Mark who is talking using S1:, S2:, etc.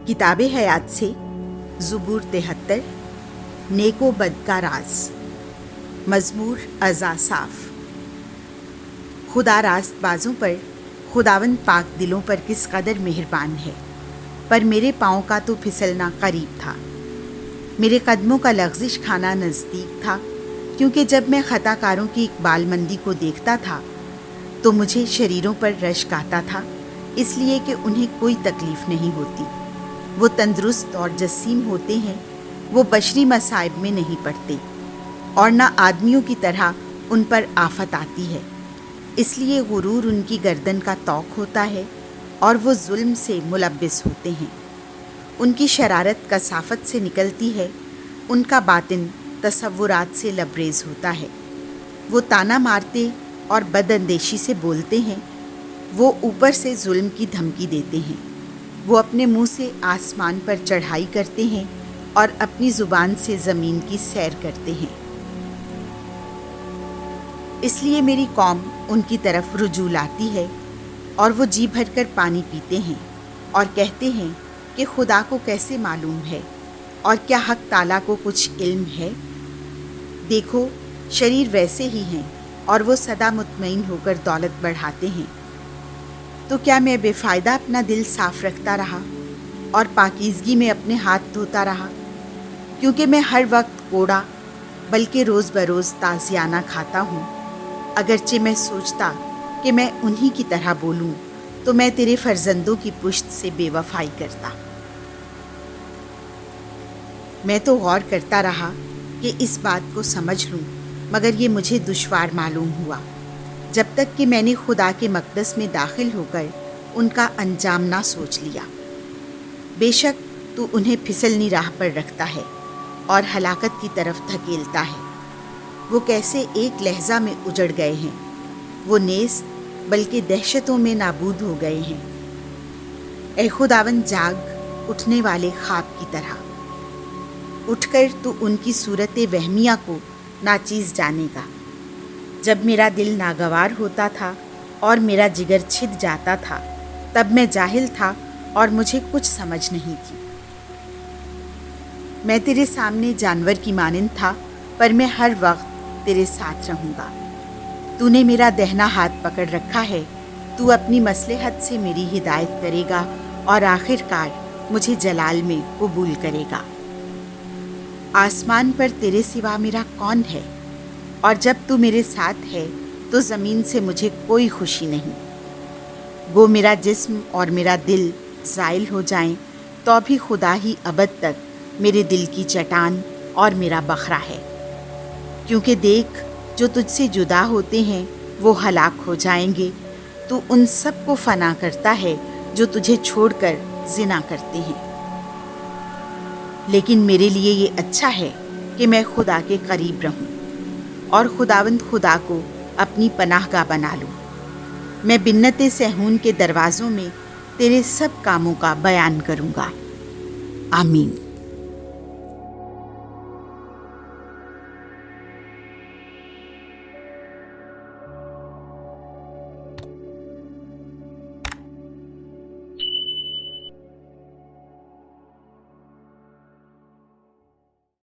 S1: किताब हयात से ज़ुबूर 73, नेको बद का राज। मज़मूर अज़ा साफ़। खुदा रास्त बाज़ों पर, खुदावंद पाक दिलों पर किस कदर मेहरबान है। पर मेरे पाँव का तो फिसलना करीब था, मेरे कदमों का लग़ज़िश खाना नज़दीक था, क्योंकि जब मैं ख़ताकारों की इक़बालमंदी को देखता था तो मुझे शरीरों पर रश्क आता था, इसलिए कि उन्हें कोई तकलीफ़ नहीं होती। वो तंदुरुस्त और जसीम होते हैं, वो बशरी मसाइब में नहीं पड़ते और ना आदमियों की तरह उन पर आफत आती है। इसलिए गुरूर उनकी गर्दन का तौक होता है और वो जुल्म से मुलब्बिस होते हैं। उनकी शरारत कसाफत से निकलती है, उनका बातिन तसव्वुरात से लबरेज होता है। वो ताना मारते और बदअंदेशी से बोलते हैं, वो ऊपर से जुल्म की धमकी देते हैं। वो अपने मुंह से आसमान पर चढ़ाई करते हैं और अपनी ज़ुबान से ज़मीन की सैर करते हैं। इसलिए मेरी कौम उनकी तरफ रुजू लाती है और वो जी भर कर पानी पीते हैं और कहते हैं कि खुदा को कैसे मालूम है और क्या हक ताला को कुछ इल्म है। देखो, शरीर वैसे ही हैं और वो सदा मुतमईन होकर दौलत बढ़ाते हैं। तो क्या मैं बेफ़ायदा अपना दिल साफ़ रखता रहा और पाकीज़गी में अपने हाथ धोता रहा, क्योंकि मैं हर वक्त कोड़ा बल्कि रोज़ बरोज़ ताज़ियाना खाता हूँ। अगरचे मैं सोचता कि मैं उन्हीं की तरह बोलूँ तो मैं तेरे फ़र्जंदों की पुश्त से बेवफ़ाई करता। मैं तो गौर करता रहा कि इस बात को समझ लूँ, मगर ये मुझे दुश्वार मालूम हुआ जब तक कि मैंने खुदा के मक़दस में दाखिल होकर उनका अंजाम ना सोच लिया। बेशक तू उन्हें फिसलनी राह पर रखता है और हलाकत की तरफ धकेलता है। वो कैसे एक लहज़ा में उजड़ गए हैं, वो नेस्त बल्कि दहशतों में नाबूद हो गए हैं। ए खुदावंद, जाग उठने वाले ख्वाब की तरह उठकर तू उनकी सूरत वहमिया को नाचीज़ जानेगा। जब मेरा दिल नागवार होता था और मेरा जिगर छिद जाता था, तब मैं जाहिल था और मुझे कुछ समझ नहीं थी। मैं तेरे सामने जानवर की मानिंद था, पर मैं हर वक्त तेरे साथ रहूँगा। तूने मेरा दहना हाथ पकड़ रखा है, तू अपनी मसलहत से मेरी हिदायत करेगा और आखिरकार मुझे जलाल में कबूल करेगा। आसमान पर तेरे सिवा मेरा कौन है, और जब तू मेरे साथ है तो ज़मीन से मुझे कोई खुशी नहीं। वो मेरा जिस्म और मेरा दिल ज़ाइल हो जाएं, तो भी खुदा ही अबद तक मेरे दिल की चट्टान और मेरा बखरा है। क्योंकि देख, जो तुझसे जुदा होते हैं वो हलाक हो जाएंगे। तू उन सब को फना करता है जो तुझे छोड़कर ज़िना करते हैं। लेकिन मेरे लिए ये अच्छा है कि मैं खुदा के करीब रहूं और खुदावंद खुदा को अपनी पनाहगाह बना लूँ। मैं बिन्नते सहून के दरवाज़ों में तेरे सब कामों का बयान करूँगा। आमीन।